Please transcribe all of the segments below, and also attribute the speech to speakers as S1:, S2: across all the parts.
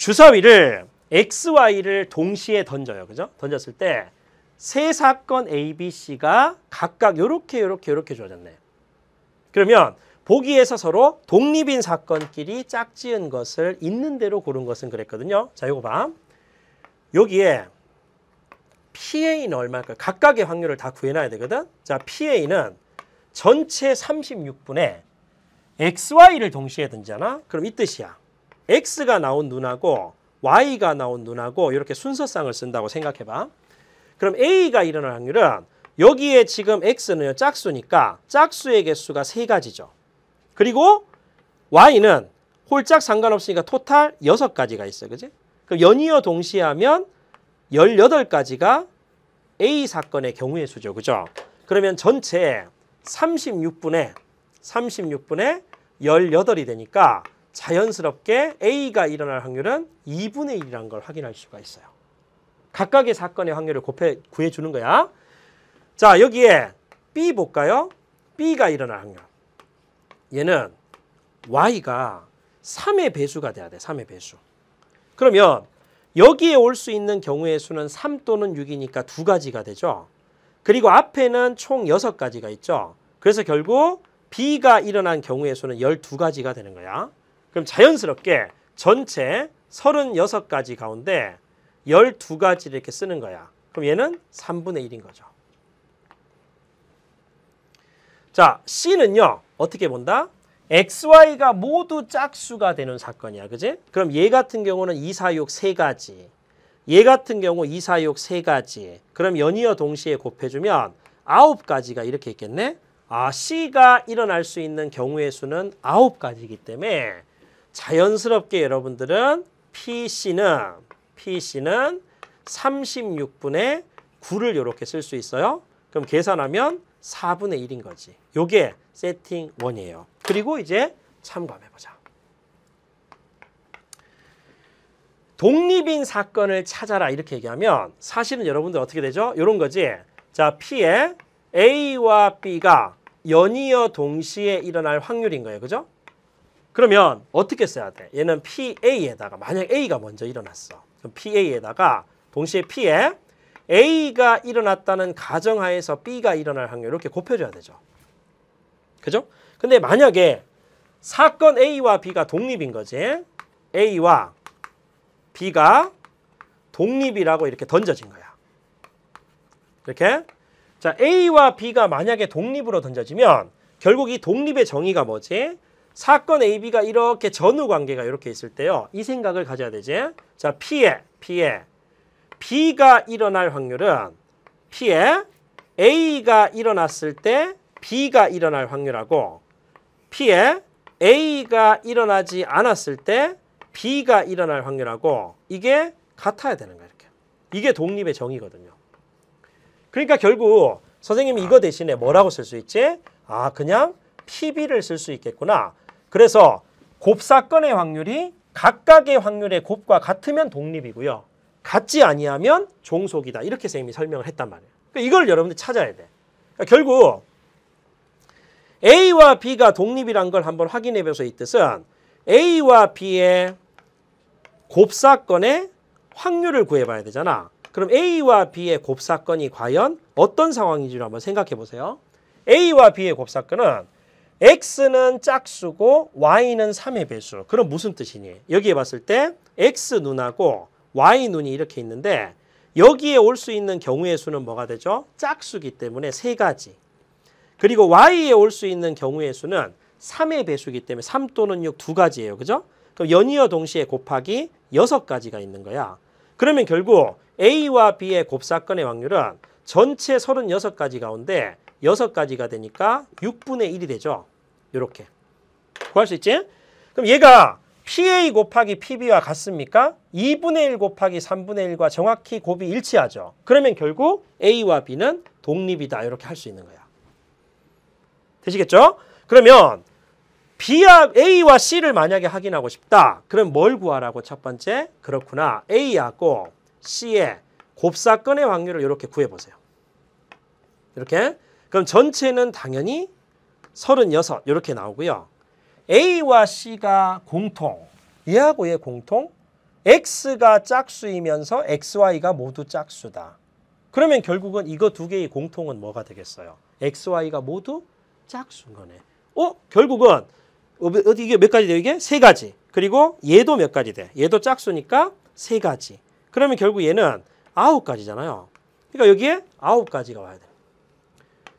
S1: 주사위를 XY를 동시에 던져요. 그죠? 던졌을 때 세 사건 A, B, C가 각각 요렇게 주어졌네. 그러면 보기에서 서로 독립인 사건끼리 짝지은 것을 있는 대로 고른 것은 그랬거든요. 자, 요거 봐. 여기에 PA는 얼마일까요? 각각의 확률을 다 구해놔야 되거든. 자, PA는 전체 36분의 XY를 동시에 던지잖아. 그럼 이 뜻이야. X가 나온 눈하고 Y가 나온 눈하고 이렇게 순서상을 쓴다고 생각해봐. 그럼 A가 일어날 확률은 여기에 지금 X는 짝수니까 짝수의 개수가 3가지죠. 그리고 Y는 홀짝 상관없으니까 토탈 6가지가 있어요. 그지? 그럼 연이어 동시에 하면 18가지가 A 사건의 경우의 수죠. 그죠? 그러면 전체 36분의 18이 되니까 자연스럽게 A가 일어날 확률은 2분의 1이라는 걸 확인할 수가 있어요. 각각의 사건의 확률을 구해주는 거야. 자, 여기에 B 볼까요? B가 일어날 확률. 얘는 Y가 3의 배수가 돼야 돼. 3의 배수. 그러면 여기에 올 수 있는 경우의 수는 3 또는 6이니까 2가지가 되죠. 그리고 앞에는 총 6가지가 있죠. 그래서 결국 B가 일어난 경우의 수는 12가지가 되는 거야. 그럼 자연스럽게 전체 36가지 가운데 12가지를 이렇게 쓰는 거야. 그럼 얘는 3분의 1인 거죠. 자, C는요. 어떻게 본다? XY가 모두 짝수가 되는 사건이야. 그지? 그럼 얘 같은 경우는 2, 4, 6 3가지. 얘 같은 경우 2, 4, 6 3가지. 그럼 연이어 동시에 곱해주면 9가지가 이렇게 있겠네? 아, C가 일어날 수 있는 경우의 수는 9가지이기 때문에 자연스럽게 여러분들은 PC는 36분의 9를 이렇게 쓸 수 있어요. 그럼 계산하면 4분의 1인 거지. 요게 세팅 1이에요. 그리고 이제 참고해보자. 독립인 사건을 찾아라 이렇게 얘기하면 사실은 여러분들 어떻게 되죠? 이런 거지. 자, P에 A와 B가 연이어 동시에 일어날 확률인 거예요. 그죠? 그러면 어떻게 써야 돼? 얘는 PA에다가 만약 A가 먼저 일어났어. 그럼 PA에다가 동시에 P에 A가 일어났다는 가정하에서 B가 일어날 확률 이렇게 곱해줘야 되죠. 그죠? 근데 만약에 사건 A와 B가 독립인 거지. A와 B가 독립이라고 이렇게 던져진 거야. 이렇게. 자, A와 B가 만약에 독립으로 던져지면 결국 이 독립의 정의가 뭐지? 사건 A, B가 이렇게 전후 관계가 이렇게 있을 때요. 이 생각을 가져야 되지. 자, P에 B가 일어날 확률은 P에 A가 일어났을 때 B가 일어날 확률하고 P에 A가 일어나지 않았을 때 B가 일어날 확률하고 이게 같아야 되는 거예요. 이렇게. 이게 독립의 정의거든요. 그러니까 결국 선생님이 이거 대신에 뭐라고 쓸 수 있지? 아, 그냥 PB를 쓸 수 있겠구나. 그래서 곱사건의 확률이 각각의 확률의 곱과 같으면 독립이고요. 같지 아니하면 종속이다. 이렇게 선생님이 설명을 했단 말이에요. 그러니까 이걸 여러분들 찾아야 돼. 그러니까 결국 A와 B가 독립이란 걸 한번 확인해 보세요. 이 뜻은 A와 B의 곱사건의 확률을 구해봐야 되잖아. 그럼 A와 B의 곱사건이 과연 어떤 상황인지를 한번 생각해 보세요. A와 B의 곱사건은 X는 짝수고 Y는 3의 배수. 그럼 무슨 뜻이니? 여기에 봤을 때 X 눈하고 Y 눈이 이렇게 있는데 여기에 올 수 있는 경우의 수는 뭐가 되죠? 짝수기 때문에 3가지. 그리고 Y에 올 수 있는 경우의 수는 3의 배수기 때문에 3 또는 6 2가지예요. 그죠? 그럼 연이어 동시에 곱하기 6가지가 있는 거야. 그러면 결국 A와 B의 곱사건의 확률은 전체 36가지 가운데 6가지가 되니까 6분의 1이 되죠. 이렇게. 구할 수 있지? 그럼 얘가 PA 곱하기 PB와 같습니까? 2분의 1 곱하기 3분의 1과 정확히 곱이 일치하죠. 그러면 결국 A와 B는 독립이다. 이렇게 할 수 있는 거야. 되시겠죠? 그러면 A와 C를 만약에 확인하고 싶다. 그럼 뭘 구하라고? 첫 번째. 그렇구나. A하고 C의 곱사건의 확률을 이렇게 구해보세요. 이렇게. 그럼 전체는 당연히 36 이렇게 나오고요. A와 C가 공통. 얘하고 얘 공통. x가 짝수이면서 xy가 모두 짝수다. 그러면 결국은 이거 두 개의 공통은 뭐가 되겠어요? xy가 모두 짝수인 거네. 결국은 어디 이게 몇 가지 돼요? 이게 세 가지. 그리고 얘도 몇 가지 돼. 얘도 짝수니까 세 가지. 그러면 결국 얘는 9가지잖아요. 그러니까 여기에 9가지가 와야 돼.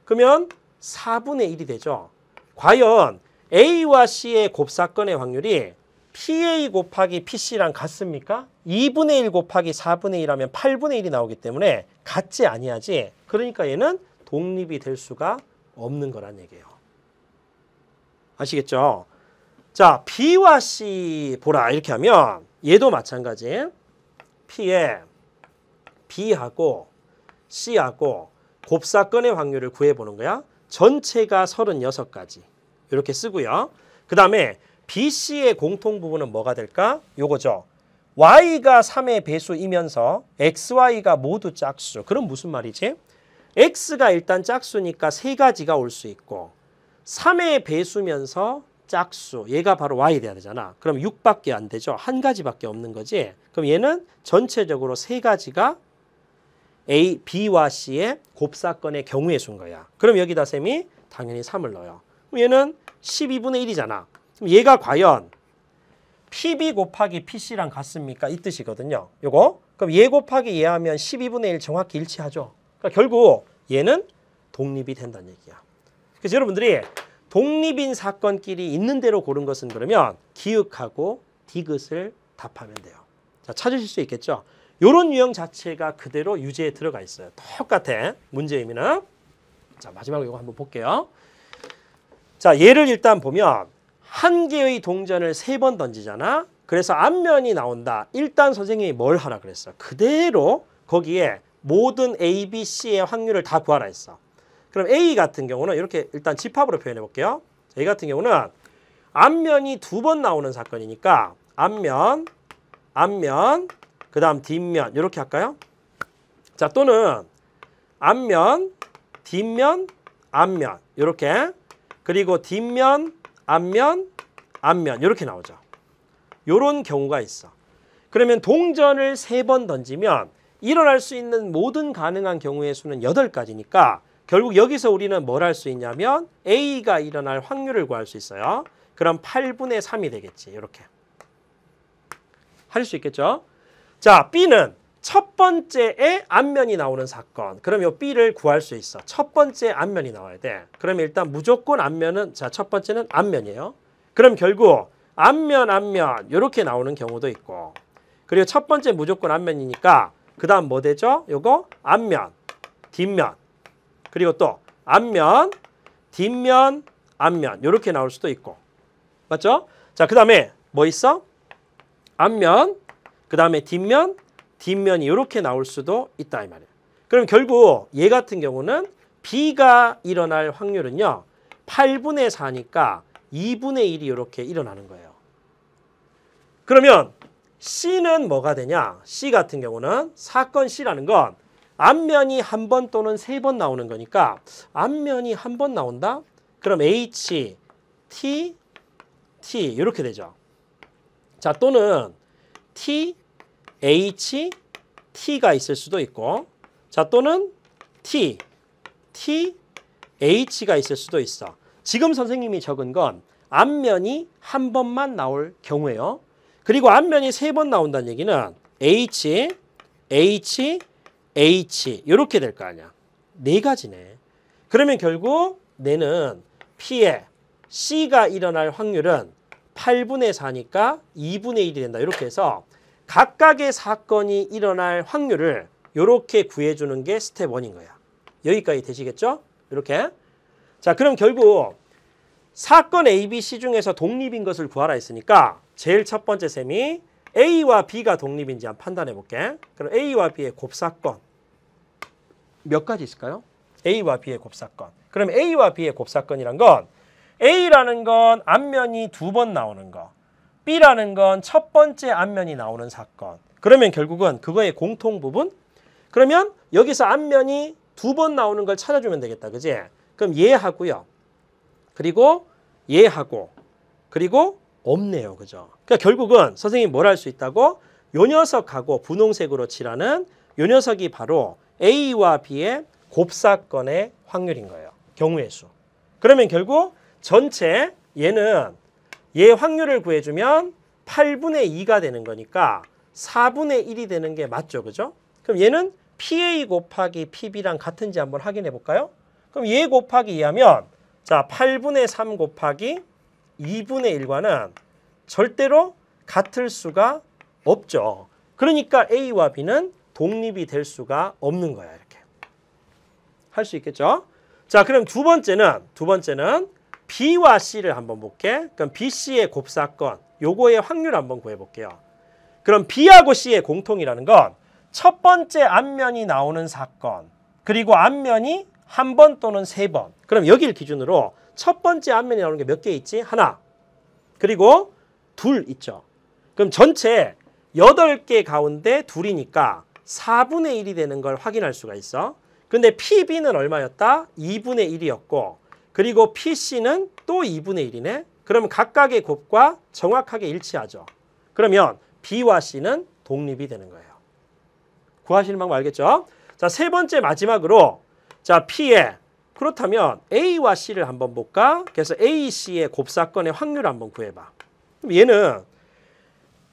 S1: 그러면 4분의 1이 되죠. 과연 A와 C의 곱사건의 확률이 PA 곱하기 PC랑 같습니까? 2분의 1 곱하기 4분의 1하면 8분의 1이 나오기 때문에 같지 아니하지. 그러니까 얘는 독립이 될 수가 없는 거란 얘기예요. 아시겠죠? 자, B와 C 보라 이렇게 하면 얘도 마찬가지. P에 B하고 C하고 곱사건의 확률을 구해보는 거야. 전체가 36가지. 이렇게 쓰고요. 그 다음에 BC의 공통 부분은 뭐가 될까? 요거죠. Y가 3의 배수이면서 XY가 모두 짝수. 그럼 무슨 말이지? X가 일단 짝수니까 세 가지가 올 수 있고 3의 배수면서 짝수. 얘가 바로 Y 돼야 되잖아. 그럼 6밖에 안 되죠. 한 가지밖에 없는 거지. 그럼 얘는 전체적으로 세 가지가 A, B와 C의 곱사건의 경우의 수인 거야. 그럼 여기다 쌤이 당연히 3을 넣어요. 그럼 얘는 12분의 1이잖아. 그럼 얘가 과연 PB 곱하기 PC랑 같습니까? 이 뜻이거든요. 요거. 그럼 얘 곱하기 얘 하면 12분의 1 정확히 일치하죠. 그러니까 결국 얘는 독립이 된다는 얘기야. 그래서 여러분들이 독립인 사건끼리 있는 대로 고른 것은 그러면 기역하고 디귿을 답하면 돼요. 자, 찾으실 수 있겠죠? 요런 유형 자체가 그대로 유제에 들어가 있어요. 똑같아. 문제 의미는. 자, 마지막으로 이거 한번 볼게요. 자, 얘를 일단 보면 한 개의 동전을 3번 던지잖아. 그래서 앞면이 나온다. 일단 선생님이 뭘 하라 그랬어? 그대로 거기에 모든 A, B, C의 확률을 다 구하라 했어. 그럼 A 같은 경우는 이렇게 일단 집합으로 표현해 볼게요. A 같은 경우는 앞면이 2번 나오는 사건이니까 앞면, 그 다음 뒷면 이렇게 할까요? 자, 또는 앞면, 뒷면, 앞면 이렇게. 그리고 뒷면, 앞면 이렇게 나오죠. 이런 경우가 있어. 그러면 동전을 3번 던지면 일어날 수 있는 모든 가능한 경우의 수는 8가지니까 결국 여기서 우리는 뭘 할 수 있냐면 A가 일어날 확률을 구할 수 있어요. 그럼 8분의 3이 되겠지. 이렇게. 할 수 있겠죠? 자, B는 첫 번째에 앞면이 나오는 사건. 그럼 이 B를 구할 수 있어. 첫 번째 앞면이 나와야 돼. 그럼 일단 무조건 앞면은 자, 첫 번째는 앞면이에요. 그럼 결국 앞면 이렇게 나오는 경우도 있고. 그리고 첫 번째 무조건 앞면이니까 그다음 뭐 되죠? 요거 앞면, 뒷면. 그리고 또 앞면, 뒷면, 앞면 이렇게 나올 수도 있고. 맞죠? 자, 그다음에 뭐 있어? 앞면, 그다음에 뒷면이 이렇게 나올 수도 있다 이 말이에요. 그럼 결국 얘 같은 경우는 B가 일어날 확률은요. 8분의 4니까 2분의 1이 이렇게 일어나는 거예요. 그러면 C는 뭐가 되냐? C 같은 경우는 사건 C라는 건 앞면이 한 번 또는 3번 나오는 거니까 앞면이 한 번 나온다? 그럼 H, T 이렇게 되죠. 자, 또는 T, H, T가 있을 수도 있고 자, 또는 T, H가 있을 수도 있어. 지금 선생님이 적은 건 앞면이 한 번만 나올 경우예요. 그리고 앞면이 3번 나온다는 얘기는 H 이렇게 될 거 아니야. 4가지네. 그러면 결국 내는 P에 C가 일어날 확률은 8분의 4니까 2분의 1이 된다. 이렇게 해서 각각의 사건이 일어날 확률을 이렇게 구해주는 게 스텝 1인 거야. 여기까지 되시겠죠? 이렇게. 자, 그럼 결국 사건 A, B, C 중에서 독립인 것을 구하라 했으니까 제일 첫 번째 셈이 A와 B가 독립인지 한번 판단해 볼게. 그럼 A와 B의 곱사건 몇 가지 있을까요? A와 B의 곱사건. 그럼 A와 B의 곱사건이란 건 A라는 건 앞면이 2번 나오는 거. B라는 건 첫 번째 앞면이 나오는 사건. 그러면 결국은 그거의 공통 부분? 그러면 여기서 앞면이 2번 나오는 걸 찾아주면 되겠다. 그지? 그럼 얘하고요. 그리고 얘하고 그리고 없네요. 그죠? 그러니까 결국은 선생님이 뭘 할 수 있다고? 요 녀석하고 분홍색으로 칠하는 요 녀석이 바로 A와 B의 곱사건의 확률인 거예요. 경우의 수. 그러면 결국 전체 얘는 얘 확률을 구해주면 8분의 2가 되는 거니까 4분의 1이 되는 게 맞죠. 그죠? 그럼 얘는 PA 곱하기 PB랑 같은지 한번 확인해 볼까요? 그럼 얘 곱하기 2하면 자 8분의 3 곱하기 2분의 1과는 절대로 같을 수가 없죠. 그러니까 A와 B는 독립이 될 수가 없는 거야. 이렇게 할 수 있겠죠? 자, 그럼 두 번째는 B와 C를 한번 볼게. 그럼 B, C의 곱사건 요거의 확률 한번 구해볼게요. 그럼 B하고 C의 공통이라는 건 첫 번째 앞면이 나오는 사건 그리고 앞면이 한 번 또는 세 번. 그럼 여기를 기준으로 첫 번째 앞면이 나오는 게 몇 개 있지? 하나. 그리고 둘 있죠. 그럼 전체 8개 가운데 둘이니까 4분의 1이 되는 걸 확인할 수가 있어. 근데 PB는 얼마였다? 2분의 1이었고 그리고 PC는 또 2분의 1이네. 그러면 각각의 곱과 정확하게 일치하죠. 그러면 B와 C는 독립이 되는 거예요. 구하시는 방법 알겠죠? 자, 세 번째 마지막으로 자, P에 그렇다면 A와 C를 한번 볼까? 그래서 A, C의 곱사건의 확률을 한번 구해봐. 그럼 얘는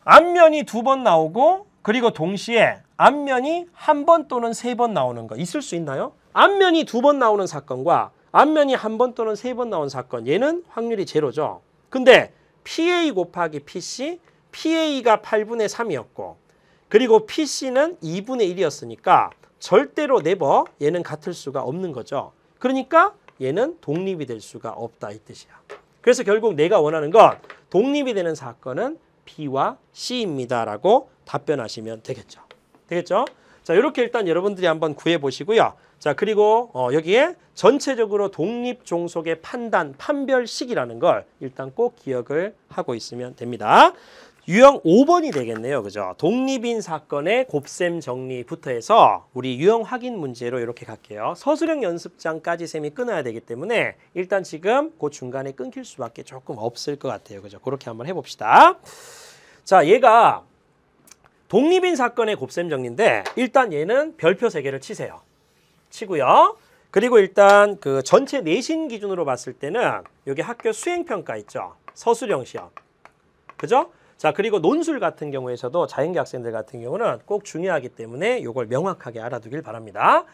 S1: 앞면이 2번 나오고 그리고 동시에 앞면이 한 번 또는 세 번 나오는 거 있을 수 있나요? 앞면이 2번 나오는 사건과 앞면이 한 번 또는 세 번 나오는 사건 얘는 확률이 제로죠. 근데 PA 곱하기 PC, PA가 8분의 3이었고 그리고 PC는 2분의 1이었으니까 절대로 네버 얘는 같을 수가 없는 거죠. 그러니까 얘는 독립이 될 수가 없다 이 뜻이야. 그래서 결국 내가 원하는 건 독립이 되는 사건은 B와 C입니다 라고 답변하시면 되겠죠. 되겠죠? 자, 이렇게 일단 여러분들이 한번 구해 보시고요. 자, 그리고 여기에 전체적으로 독립 종속의 판단, 판별식이라는 걸 일단 꼭 기억을 하고 있으면 됩니다. 유형 5번이 되겠네요. 그죠? 독립인 사건의 곱셈 정리부터 해서 우리 유형 확인 문제로 이렇게 갈게요. 서술형 연습장까지 셈이 끊어야 되기 때문에 일단 지금 그 중간에 끊길 수밖에 조금 없을 것 같아요. 그죠? 그렇게 한번 해봅시다. 자, 얘가 독립인 사건의 곱셈 정리인데 일단 얘는 별표 3개를 치세요. 치고요. 그리고 일단 그 전체 내신 기준으로 봤을 때는 여기 학교 수행평가 있죠. 서술형 시험. 그죠? 자, 그리고 논술 같은 경우에서도 자연계 학생들 같은 경우는 꼭 중요하기 때문에 이걸 명확하게 알아두길 바랍니다.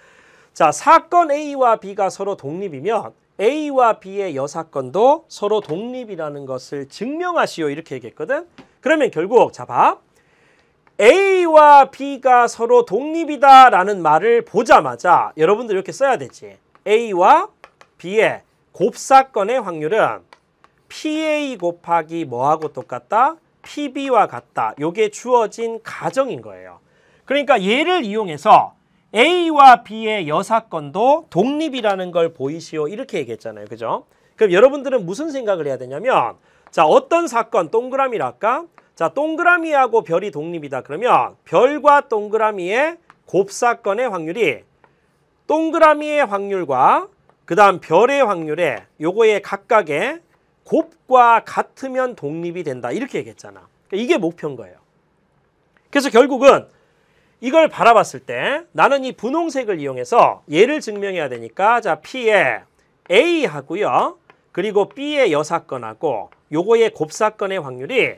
S1: 자, 사건 A와 B가 서로 독립이면 A와 B의 여사건도 서로 독립이라는 것을 증명하시오 이렇게 얘기했거든. 그러면 결국 자 봐. A와 B가 서로 독립이다라는 말을 보자마자 여러분들 이렇게 써야 되지. A와 B의 곱사건의 확률은 PA 곱하기 뭐하고 똑같다? PB와 같다. 요게 주어진 가정인 거예요. 그러니까 얘를 이용해서 A와 B의 여사건도 독립이라는 걸 보이시오. 이렇게 얘기했잖아요. 그죠? 그럼 여러분들은 무슨 생각을 해야 되냐면 자, 어떤 사건 동그라미를 할까? 자, 동그라미하고 별이 독립이다. 그러면 별과 동그라미의 곱사건의 확률이 동그라미의 확률과 그 다음 별의 확률에 요거의 각각의 곱과 같으면 독립이 된다. 이렇게 얘기했잖아. 그러니까 이게 목표인 거예요. 그래서 결국은 이걸 바라봤을 때 나는 이 분홍색을 이용해서 얘를 증명해야 되니까 자, P에 A하고요. 그리고 B의 여사건하고 요거의 곱사건의 확률이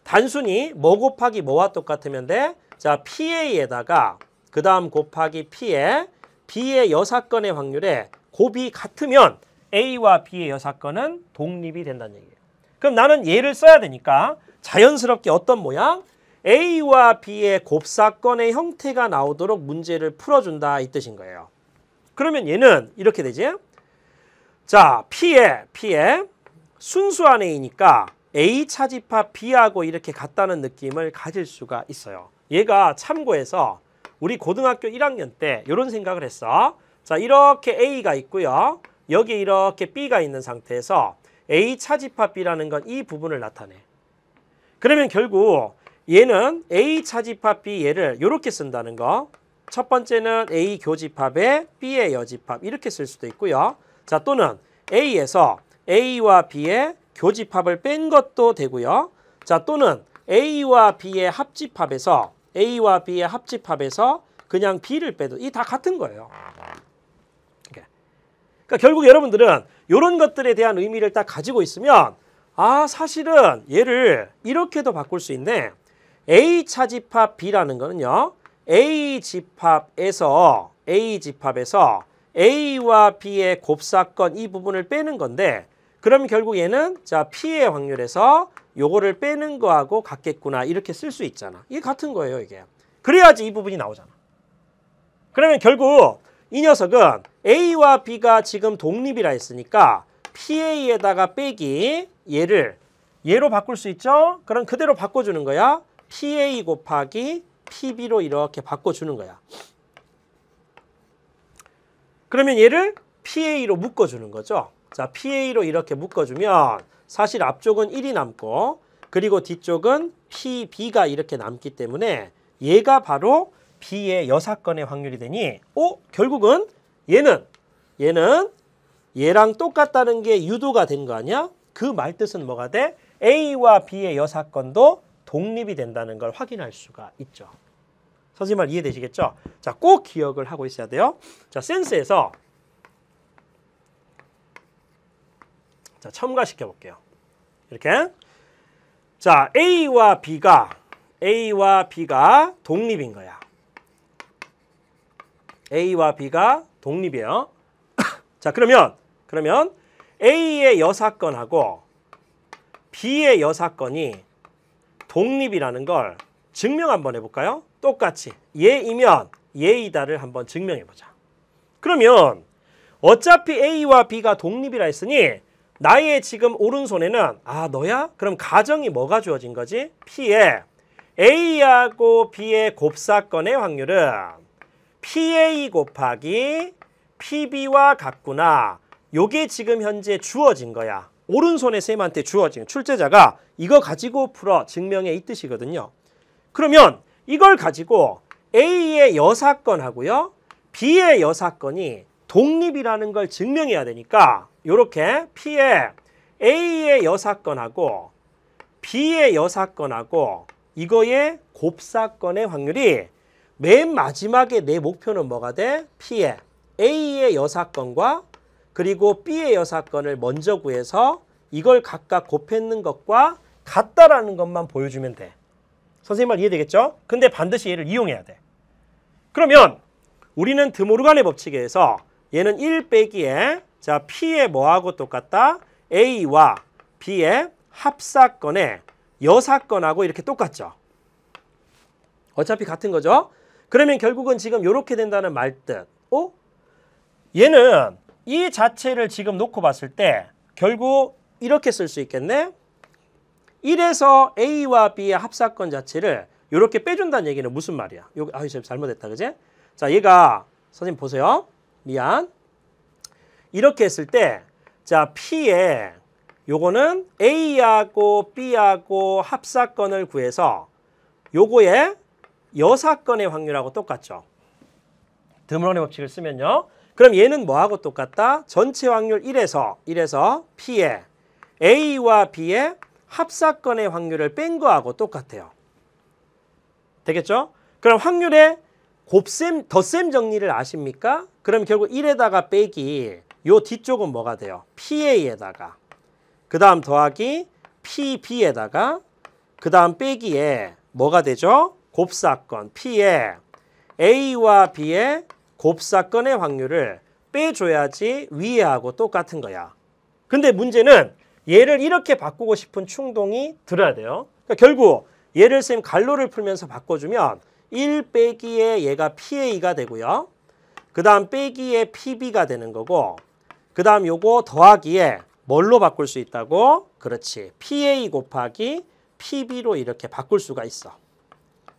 S1: 단순히 뭐 곱하기 뭐와 똑같으면 돼? 자, PA에다가 그 다음 곱하기 P에 B의 여사건의 확률에 곱이 같으면 A와 B의 여사건은 독립이 된다는 얘기예요. 그럼 나는 얘를 써야 되니까 자연스럽게 어떤 모양? A와 B의 곱사건의 형태가 나오도록 문제를 풀어준다 이 뜻인 거예요. 그러면 얘는 이렇게 되지? 자, P에 순수한 A니까 A 차집합 B하고 이렇게 같다는 느낌을 가질 수가 있어요. 얘가 참고해서 우리 고등학교 1학년 때 이런 생각을 했어. 자, 이렇게 A가 있고요. 여기 이렇게 B가 있는 상태에서 A 차집합 B라는 건 이 부분을 나타내. 그러면 결국 얘는 A 차집합 B 얘를 이렇게 쓴다는 거. 첫 번째는 A 교집합에 B의 여집합 이렇게 쓸 수도 있고요. 자, 또는 A에서 A와 B의 교집합을 뺀 것도 되고요. 자, 또는 A와 B의 합집합에서 그냥 B를 빼도 이 다 같은 거예요. 그러니까 결국 여러분들은 이런 것들에 대한 의미를 딱 가지고 있으면 사실은 얘를 이렇게도 바꿀 수 있네. A 차집합 B라는 거는요. A 집합에서 A와 B의 곱사건 이 부분을 빼는 건데 그럼 결국 얘는 P의 확률에서 요거를 빼는 거하고 같겠구나 이렇게 쓸 수 있잖아. 이게 같은 거예요 이게. 그래야지 이 부분이 나오잖아. 그러면 결국 이 녀석은 A와 B가 지금 독립이라 했으니까 PA에다가 빼기 얘로 바꿀 수 있죠? 그럼 그대로 바꿔주는 거야. PA 곱하기 PB로 이렇게 바꿔주는 거야. 그러면 얘를 PA로 묶어주는 거죠. 자, PA로 이렇게 묶어주면 사실 앞쪽은 1이 남고 그리고 뒤쪽은 PB가 이렇게 남기 때문에 얘가 바로 B의 여사건의 확률이 되니 결국은 얘는 얘랑 똑같다는 게 유도가 된 거 아니야? 그 말뜻은 뭐가 돼? A와 B의 여사건도 독립이 된다는 걸 확인할 수가 있죠. 선생님 말 이해되시겠죠? 자, 꼭 기억을 하고 있어야 돼요. 자, 센스에서 자, 첨가시켜 볼게요. 이렇게. 자, A와 B가 독립인 거야. A와 B가 독립이에요. 자, 그러면 A의 여사건하고 B의 여사건이 독립이라는 걸 증명 한번 해볼까요? 똑같이 얘이면 얘이다를 한번 증명해보자. 그러면 어차피 A와 B가 독립이라 했으니 나의 지금 오른손에는 너야? 그럼 가정이 뭐가 주어진 거지? P에 A하고 B의 곱사건의 확률은 PA 곱하기 PB와 같구나. 요게 지금 현재 주어진 거야. 오른손의 쌤한테 주어진 출제자가 이거 가지고 풀어 증명해 이 뜻이거든요. 그러면 이걸 가지고 A의 여사건하고요. B의 여사건이 독립이라는 걸 증명해야 되니까 요렇게 P에 A의 여사건하고 B의 여사건하고 이거의 곱사건의 확률이 맨 마지막에 내 목표는 뭐가 돼? P에 A의 여사건과 그리고 B의 여사건을 먼저 구해서 이걸 각각 곱했는 것과 같다라는 것만 보여주면 돼. 선생님 말 이해되겠죠? 근데 반드시 얘를 이용해야 돼. 그러면 우리는 드모르간의 법칙에 의해서 얘는 1 빼기에 자 P의 뭐하고 똑같다? A와 B의 합사건의 여사건하고 이렇게 똑같죠. 어차피 같은 거죠. 그러면 결국은 지금 이렇게 된다는 말뜻. 얘는 이 자체를 지금 놓고 봤을 때 결국 이렇게 쓸 수 있겠네. 1에서 A와 B의 합사건 자체를 이렇게 빼준다는 얘기는 무슨 말이야? 저 잘못했다, 그지? 자, 얘가 선생님 보세요. 미안. 이렇게 했을 때, 자 P에 요거는 A하고 B하고 합사건을 구해서 요거의 여사건의 확률하고 똑같죠. 드모르간의 법칙을 쓰면요. 그럼 얘는 뭐하고 똑같다? 전체 확률 1에서 P에 A와 B의 합사건의 확률을 뺀 거하고 똑같아요. 되겠죠? 그럼 확률의 곱셈, 덧셈 정리를 아십니까? 그럼 결국 1에다가 빼기 요 뒤쪽은 뭐가 돼요? PA에다가 그 다음 더하기 PB에다가 그 다음 빼기에 뭐가 되죠? 곱사건 P에 A와 B의 곱사건의 확률을 빼줘야지 위에 하고 똑같은 거야. 근데 문제는 얘를 이렇게 바꾸고 싶은 충동이 들어야 돼요. 그러니까 결국 얘를 쌤 갈로를 풀면서 바꿔주면 1 빼기에 얘가 PA가 되고요. 그 다음 빼기에 PB가 되는 거고 그 다음 요거 더하기에 뭘로 바꿀 수 있다고? 그렇지. PA 곱하기 PB로 이렇게 바꿀 수가 있어.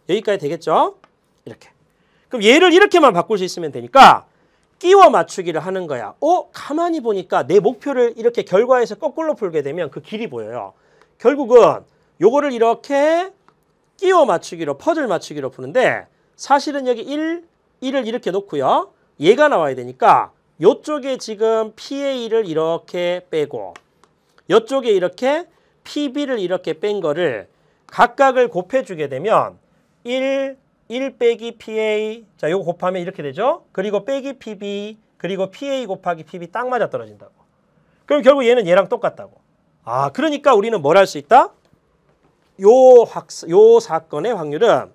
S1: 여기까지 되겠죠? 이렇게. 그럼 얘를 이렇게만 바꿀 수 있으면 되니까 끼워 맞추기를 하는 거야. 가만히 보니까 내 목표를 이렇게 결과에서 거꾸로 풀게 되면 그 길이 보여요. 결국은 요거를 이렇게 끼워 맞추기로 퍼즐 맞추기로 푸는데 사실은 여기 1을 이렇게 놓고요. 얘가 나와야 되니까 요쪽에 지금 PA를 이렇게 빼고 요쪽에 이렇게 PB를 이렇게 뺀 거를 각각을 곱해주게 되면 1 빼기 PA, 자 요거 곱하면 이렇게 되죠. 그리고 빼기 PB, 그리고 PA 곱하기 PB 딱 맞아 떨어진다고. 그럼 결국 얘는 얘랑 똑같다고. 아, 그러니까 우리는 뭘 할 수 있다? 요 사건의 확률은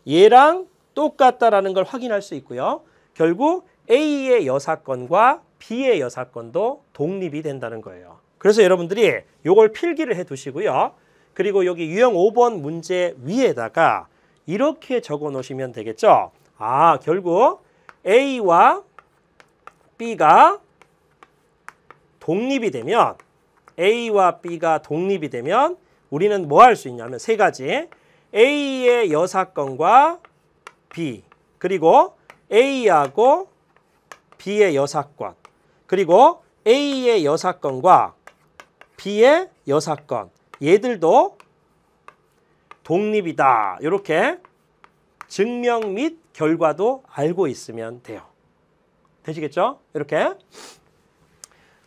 S1: 얘랑 똑같다라는 걸 확인할 수 있고요. 결국 A의 여사건과 B의 여사건도 독립이 된다는 거예요. 그래서 여러분들이 요걸 필기를 해 두시고요. 그리고 여기 유형 5번 문제 위에다가 이렇게 적어 놓으시면 되겠죠. 아, 결국 A와 B가 독립이 되면 A와 B가 독립이 되면 우리는 뭐 할 수 있냐면 세 가지. A의 여사건과 B, 그리고 A하고 B의 여사건, 그리고 A의 여사건과 B의 여사건, 얘들도 독립이다. 이렇게 증명 및 결과도 알고 있으면 돼요. 되시겠죠? 이렇게.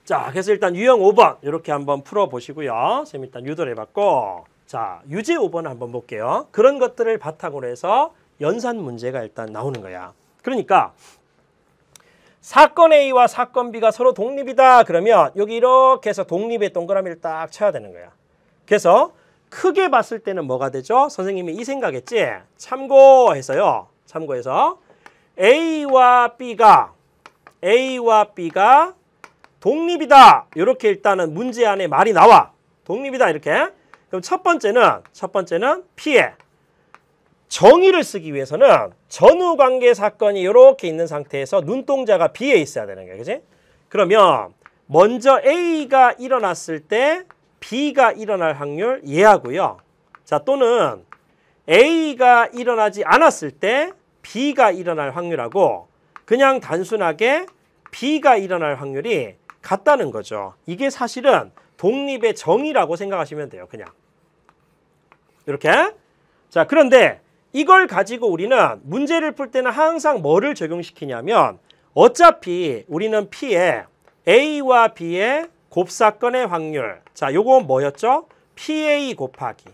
S1: 자, 그래서 일단 유형 5번 이렇게 한번 풀어보시고요. 쌤 일단 유도를 해봤고, 자, 유제 5번을 한번 볼게요. 그런 것들을 바탕으로 해서 연산 문제가 일단 나오는 거야. 그러니까 사건 A와 사건 B가 서로 독립이다. 그러면 여기 이렇게 해서 독립의 동그라미를 딱 쳐야 되는 거야. 그래서 크게 봤을 때는 뭐가 되죠? 선생님이 이 생각했지? 참고해서요. 참고해서 A와 B가 독립이다. 이렇게 일단은 문제 안에 말이 나와. 독립이다 이렇게. 그럼 첫 번째는 P에 정의를 쓰기 위해서는 전후관계 사건이 이렇게 있는 상태에서 눈동자가 B에 있어야 되는 거예요. 그지? 그러면 먼저 A가 일어났을 때 B가 일어날 확률 얘하고요. 자, 또는 A가 일어나지 않았을 때 B가 일어날 확률하고 그냥 단순하게 B가 일어날 확률이 같다는 거죠. 이게 사실은 독립의 정의라고 생각하시면 돼요. 그냥. 이렇게. 자, 그런데 이걸 가지고 우리는 문제를 풀 때는 항상 뭐를 적용시키냐면 어차피 우리는 P에 A와 B의 곱사건의 확률. 자, 요거 뭐였죠? PA 곱하기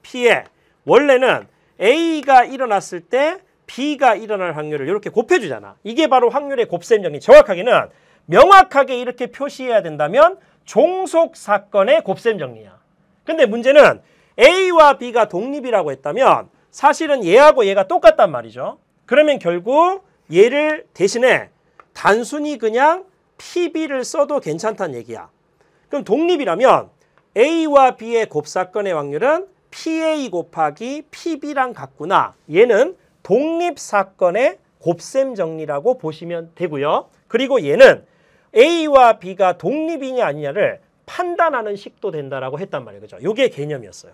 S1: P에 원래는 A가 일어났을 때 B가 일어날 확률을 이렇게 곱해주잖아. 이게 바로 확률의 곱셈 정리. 정확하게는 명확하게 이렇게 표시해야 된다면 종속 사건의 곱셈 정리야. 근데 문제는 A와 B가 독립이라고 했다면 사실은 얘하고 얘가 똑같단 말이죠. 그러면 결국 얘를 대신에 단순히 그냥 PB를 써도 괜찮다는 얘기야. 그럼 독립이라면 A와 B의 곱사건의 확률은 PA 곱하기 PB랑 같구나. 얘는 독립사건의 곱셈 정리라고 보시면 되고요. 그리고 얘는 A와 B가 독립이냐 아니냐를 판단하는 식도 된다라고 했단 말이에요. 그죠? 이게 개념이었어요.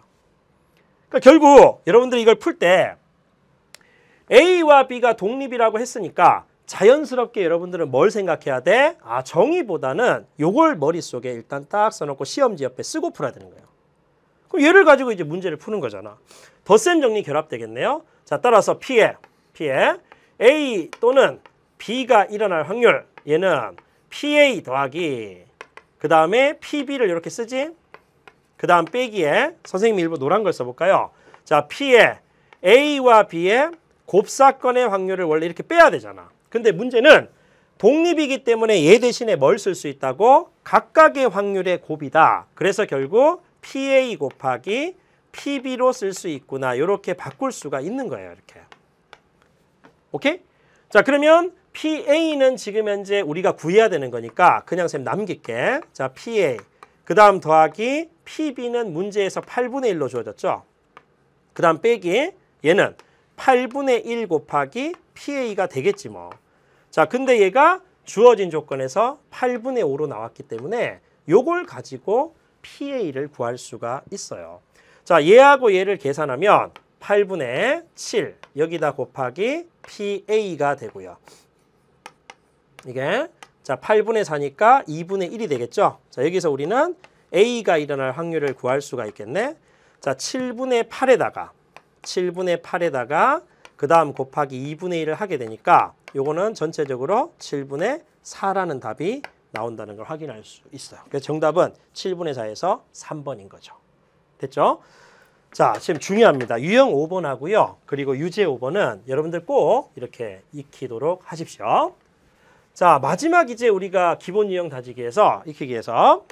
S1: 그러니까 결국 여러분들이 이걸 풀 때 A와 B가 독립이라고 했으니까 자연스럽게 여러분들은 뭘 생각해야 돼? 아, 정의보다는 요걸 머릿속에 일단 딱 써놓고 시험지 옆에 쓰고 풀어야 되는 거예요. 그럼 얘를 가지고 이제 문제를 푸는 거잖아. 덧셈 정리 결합되겠네요. 자, 따라서 P에 A 또는 B가 일어날 확률, 얘는 PA 더하기 그 다음에 PB를 이렇게 쓰지. 그 다음 빼기에 선생님이 일부 노란 걸 써볼까요? 자, P에 A와 B의 곱사건의 확률을 원래 이렇게 빼야 되잖아. 근데 문제는 독립이기 때문에 얘 대신에 뭘 쓸 수 있다고? 각각의 확률의 곱이다. 그래서 결국 PA 곱하기 PB로 쓸 수 있구나. 이렇게 바꿀 수가 있는 거예요. 이렇게. 오케이? 자, 그러면 PA는 지금 현재 우리가 구해야 되는 거니까 그냥 쌤 남길게. 자, PA. 그 다음 더하기 PB는 문제에서 8분의 1로 주어졌죠. 그 다음 빼기 얘는 8분의 1 곱하기 PA가 되겠지 뭐. 자, 근데 얘가 주어진 조건에서 8분의 5로 나왔기 때문에 요걸 가지고 PA를 구할 수가 있어요. 자, 얘하고 얘를 계산하면 8분의 7 여기다 곱하기 PA가 되고요. 이게 자 8분의 4니까 2분의 1이 되겠죠. 자, 여기서 우리는 A가 일어날 확률을 구할 수가 있겠네. 자, 7분의 8에다가 그 다음 곱하기 2분의 1을 하게 되니까 요거는 전체적으로 7분의 4라는 답이 나온다는 걸 확인할 수 있어요. 그래서 정답은 7분의 4에서 3번인 거죠. 됐죠? 자, 지금 중요합니다. 유형 5번하고요. 그리고 유제 5번은 여러분들 꼭 이렇게 익히도록 하십시오. 자, 마지막 이제 우리가 기본 유형 다지기에서 익히기 위해서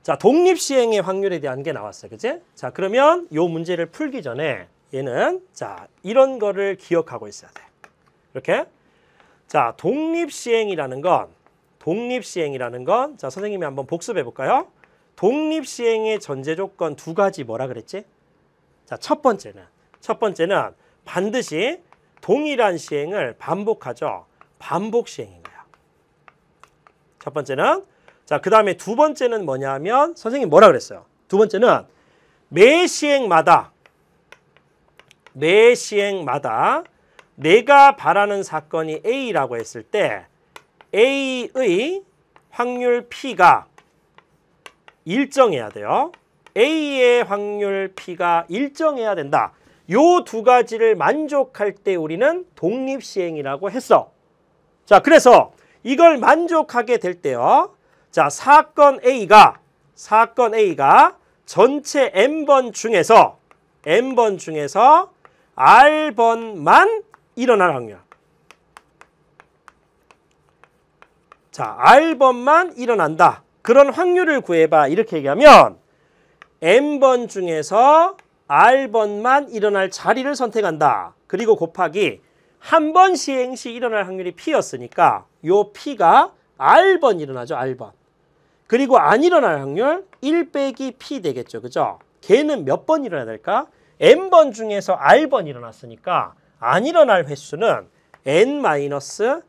S1: 자, 독립시행의 확률에 대한 게 나왔어요. 그치? 자, 그러면 요 문제를 풀기 전에 얘는 자, 이런 거를 기억하고 있어야 돼. 이렇게. 자, 독립시행이라는 건 자, 선생님이 한번 복습해 볼까요? 독립시행의 전제 조건 두 가지 뭐라 그랬지? 자, 첫 번째는 반드시 동일한 시행을 반복하죠. 반복 시행인 거야. 첫 번째는 자, 그 다음에 두 번째는 뭐냐면 선생님 뭐라 그랬어요? 두 번째는 매 시행마다 내가 바라는 사건이 A라고 했을 때 A의 확률 P가 일정해야 돼요. A의 확률 P가 일정해야 된다. 요 두 가지를 만족할 때 우리는 독립시행이라고 했어. 자, 그래서 이걸 만족하게 될 때요. 자, 사건 A가 전체 N번 중에서 R번만 일어날 확률. 자, R번만 일어난다. 그런 확률을 구해봐. 이렇게 얘기하면 N번 중에서 R번만 일어날 자리를 선택한다. 그리고 곱하기 한 번 시행 시 일어날 확률이 P였으니까 요 P가 R번 일어나죠. R번. 그리고 안 일어날 확률 1 빼기 P 되겠죠. 그죠? 걔는 몇 번 일어나야 될까? N번 중에서 R번 일어났으니까 안 일어날 횟수는 N-R.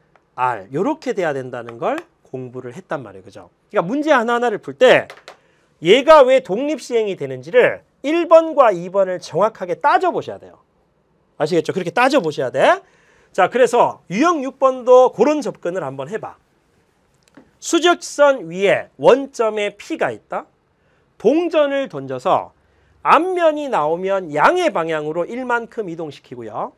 S1: 요렇게 돼야 된다는 걸 공부를 했단 말이에요. 그죠? 그러니까 문제 하나하나를 풀 때 얘가 왜 독립시행이 되는지를 1번과 2번을 정확하게 따져보셔야 돼요. 아시겠죠? 그렇게 따져보셔야 돼. 자, 그래서 유형 6번도 그런 접근을 한번 해봐. 수직선 위에 원점에 P가 있다. 동전을 던져서 앞면이 나오면 양의 방향으로 1만큼 이동시키고요.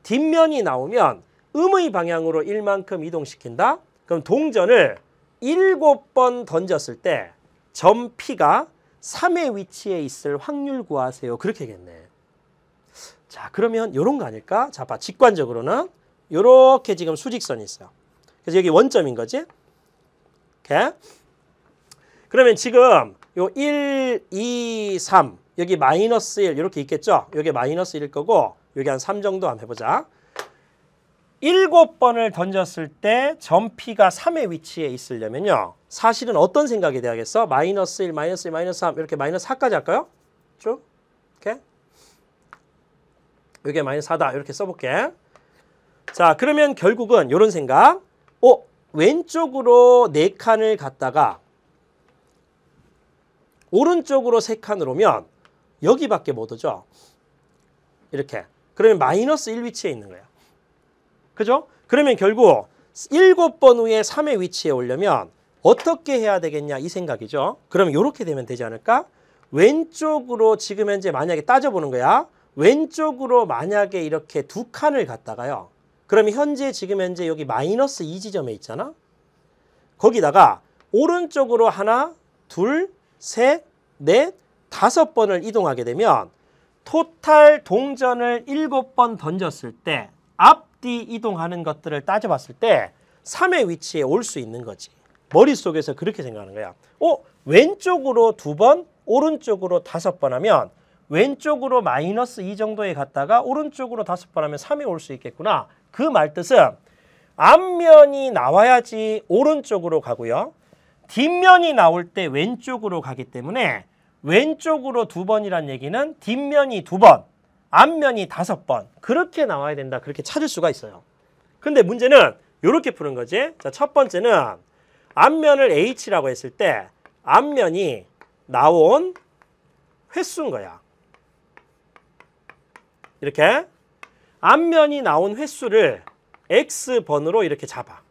S1: 뒷면이 나오면 음의 방향으로 1만큼 이동시킨다. 그럼 동전을 7번 던졌을 때 점 P가 3의 위치에 있을 확률 구하세요. 그렇게 하겠네. 자, 그러면 이런 거 아닐까? 자, 봐. 직관적으로는 이렇게 지금 수직선이 있어요. 그래서 여기 원점인 거지. 이렇게. 그러면 지금 요 1, 2, 3 여기 마이너스 1 이렇게 있겠죠? 여기 마이너스 1일 거고 여기 한 3 정도 한번 해보자. 7번을 던졌을 때 점 P가 3의 위치에 있으려면요. 사실은 어떤 생각이 돼야겠어? 마이너스 1, 마이너스 1, 마이너스 3 이렇게 마이너스 4까지 할까요? 쭉. 이렇게. 여기 마이너스 4다. 이렇게 써볼게. 자, 그러면 결국은 이런 생각. 왼쪽으로 4칸을 갔다가 오른쪽으로 3칸을 오면 여기밖에 못 오죠. 이렇게. 그러면 마이너스 1 위치에 있는 거야. 그죠? 그러면 결국 7번 후에 3의 위치에 오려면 어떻게 해야 되겠냐 이 생각이죠. 그러면 이렇게 되면 되지 않을까? 왼쪽으로 지금 현재 만약에 따져보는 거야. 왼쪽으로 만약에 이렇게 2칸을 갔다가요. 그러면 지금 현재 여기 마이너스 2 지점에 있잖아. 거기다가 오른쪽으로 하나, 둘, 셋, 넷, 5번을 이동하게 되면 토탈 동전을 7번 던졌을 때 앞뒤 이동하는 것들을 따져봤을 때 3의 위치에 올 수 있는 거지. 머릿속에서 그렇게 생각하는 거야. 왼쪽으로 2번, 오른쪽으로 5번 하면 왼쪽으로 마이너스 2 정도에 갔다가 오른쪽으로 5번 하면 3이 올 수 있겠구나. 그 말뜻은 앞면이 나와야지 오른쪽으로 가고요. 뒷면이 나올 때 왼쪽으로 가기 때문에 왼쪽으로 2번이란 얘기는 뒷면이 2번, 앞면이 5번 그렇게 나와야 된다. 그렇게 찾을 수가 있어요. 근데 문제는 이렇게 푸는 거지. 자, 첫 번째는 앞면을 H라고 했을 때 앞면이 나온 횟수인 거야. 이렇게 앞면이 나온 횟수를 X번으로 이렇게 잡아.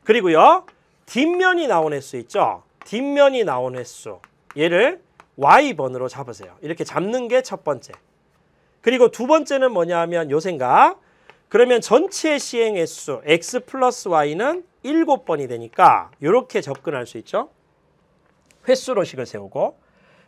S1: 그리고요. 뒷면이 나온 횟수 있죠. 뒷면이 나온 횟수. 얘를 Y번으로 잡으세요. 이렇게 잡는 게 첫 번째. 그리고 두 번째는 뭐냐 하면 요 생각. 그러면 전체 시행 횟수 X 플러스 Y는 7번이 되니까 이렇게 접근할 수 있죠. 횟수로식을 세우고.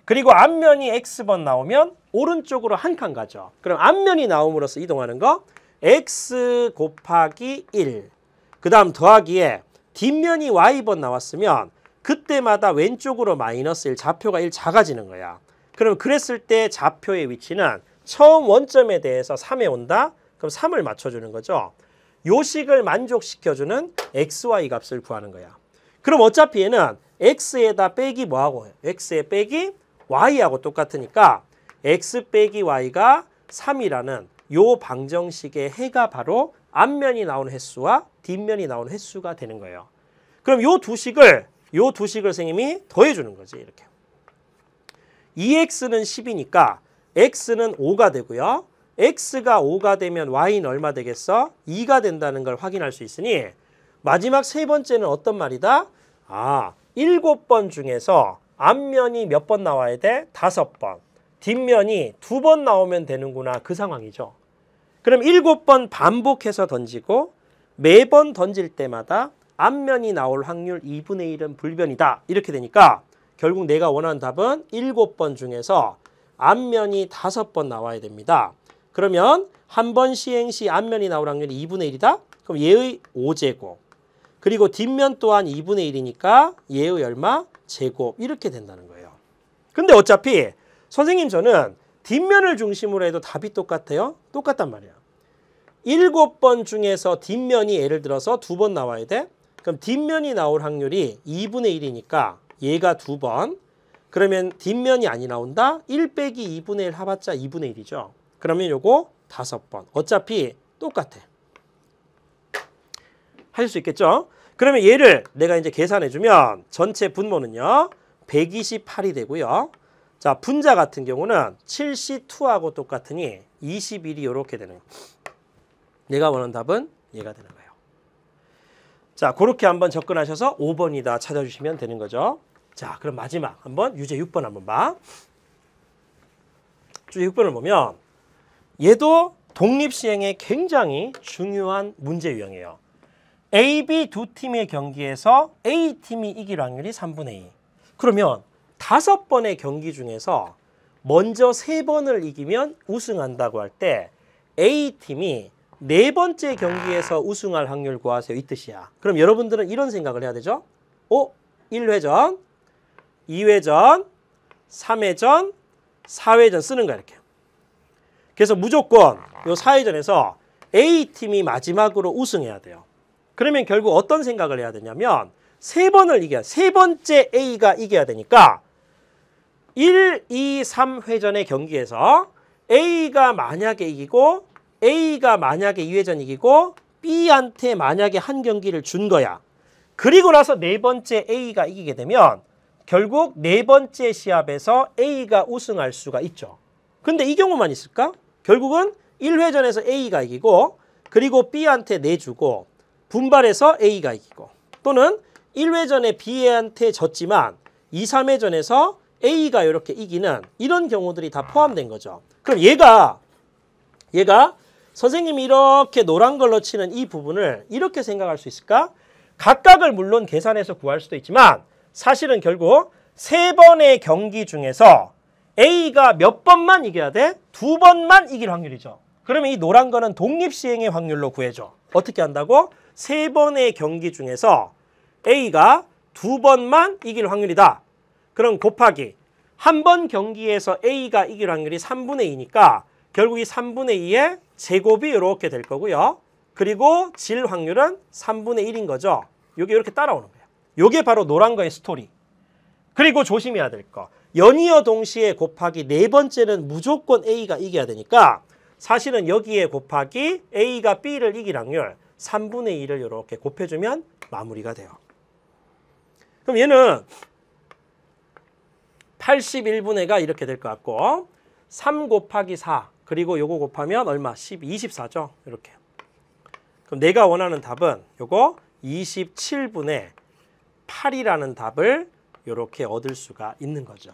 S1: 그리고 앞면이 x번 나오면 오른쪽으로 한 칸 가죠. 그럼 앞면이 나옴으로써 이동하는 거 x 곱하기 1. 그 다음 더하기에 뒷면이 y번 나왔으면 그때마다 왼쪽으로 마이너스 1, 좌표가 1 작아지는 거야. 그럼 그랬을 때 좌표의 위치는 처음 원점에 대해서 3에 온다? 그럼 3을 맞춰주는 거죠. 요 식을 만족시켜주는 xy 값을 구하는 거야. 그럼 어차피 얘는 x에다 빼기 뭐하고 해요? x에 빼기 y하고 똑같으니까 x 빼기 y가 3이라는 요 방정식의 해가 바로 앞면이 나오는 횟수와 뒷면이 나오는 횟수가 되는 거예요. 그럼 요 두 식을 선생님이 더해주는 거지. 이렇게 2x는 10이니까 x는 5가 되고요. x가 5가 되면 y는 얼마 되겠어? 2가 된다는 걸 확인할 수 있으니 마지막 세 번째는 어떤 말이다? 7번 중에서 앞면이 몇 번 나와야 돼? 5번. 뒷면이 2번 나오면 되는구나. 그 상황이죠. 그럼 7번 반복해서 던지고 매번 던질 때마다 앞면이 나올 확률 2분의 1은 불변이다. 이렇게 되니까 결국 내가 원하는 답은 7번 중에서 앞면이 5번 나와야 됩니다. 그러면 한 번 시행 시 앞면이 나올 확률이 2분의 1이다? 그럼 얘의 5제곱. 그리고 뒷면 또한 2분의 1이니까 얘의 얼마? 제곱. 이렇게 된다는 거예요. 근데 어차피 선생님 저는 뒷면을 중심으로 해도 답이 똑같아요? 똑같단 말이야. 7번 중에서 뒷면이 예를 들어서 2번 나와야 돼? 그럼 뒷면이 나올 확률이 2분의 1이니까 얘가 2번. 그러면 뒷면이 아니 나온다? 1 빼기 2분의 1 해봤자 2분의 1이죠. 그러면 요거 5번. 어차피 똑같아. 하실 수 있겠죠? 그러면 얘를 내가 이제 계산해주면 전체 분모는요. 128이 되고요. 자, 분자 같은 경우는 72하고 똑같으니 21이 이렇게 되는 거예요. 내가 원하는 답은 얘가 되는 거예요. 자, 그렇게 한번 접근하셔서 5번이다 찾아주시면 되는 거죠. 자, 그럼 마지막 한번 유제 6번 한번 봐. 주제 6번을 보면 얘도 독립시행의 굉장히 중요한 문제 유형이에요. A, B 두 팀의 경기에서 A팀이 이길 확률이 3분의 2. 그러면 5번의 경기 중에서 먼저 3번을 이기면 우승한다고 할 때 A팀이 4번째 경기에서 우승할 확률 구하세요. 이 뜻이야. 그럼 여러분들은 이런 생각을 해야 되죠. 1회전, 2회전, 3회전, 4회전 쓰는 거야. 이렇게. 그래서 무조건 요 4회전에서 A팀이 마지막으로 우승해야 돼요. 그러면 결국 어떤 생각을 해야 되냐면 3번을 이겨야, 3번째 A가 이겨야 되니까 1, 2, 3회전의 경기에서 A가 만약에 이기고 A가 만약에 2회전 이기고 B한테 만약에 한 경기를 준 거야. 그리고 나서 4번째 A가 이기게 되면 결국 4번째 시합에서 A가 우승할 수가 있죠. 근데 이 경우만 있을까? 결국은 1회전에서 A가 이기고 그리고 B한테 내주고 분발해서 A가 이기고 또는 1회전에 B한테 졌지만 2, 3회전에서 A가 이렇게 이기는 이런 경우들이 다 포함된 거죠. 그럼 얘가 선생님이 이렇게 노란 걸로 치는 이 부분을 이렇게 생각할 수 있을까? 각각을 물론 계산해서 구할 수도 있지만 사실은 결국 3번의 경기 중에서 A가 몇 번만 이겨야 돼? 2번만 이길 확률이죠. 그러면 이 노란 거는 독립시행의 확률로 구해줘. 어떻게 한다고? 3번의 경기 중에서 A가 2번만 이길 확률이다. 그럼 곱하기 한 번 경기에서 A가 이길 확률이 3분의 2니까 결국 이 3분의 2의 제곱이 이렇게 될 거고요. 그리고 질 확률은 3분의 1인 거죠. 이게 이렇게 따라오는 거예요. 이게 바로 노란 거의 스토리. 그리고 조심해야 될 거. 연이어 동시에 곱하기 4번째는 무조건 A가 이겨야 되니까 사실은 여기에 곱하기 A가 B를 이길 확률 3분의 2를 이렇게 곱해주면 마무리가 돼요. 그럼 얘는 81분의가 이렇게 될 것 같고 3 곱하기 4 그리고 요거 곱하면 얼마? 24죠. 이렇게. 그럼 내가 원하는 답은 요거 27분의 8이라는 답을 이렇게 얻을 수가 있는 거죠.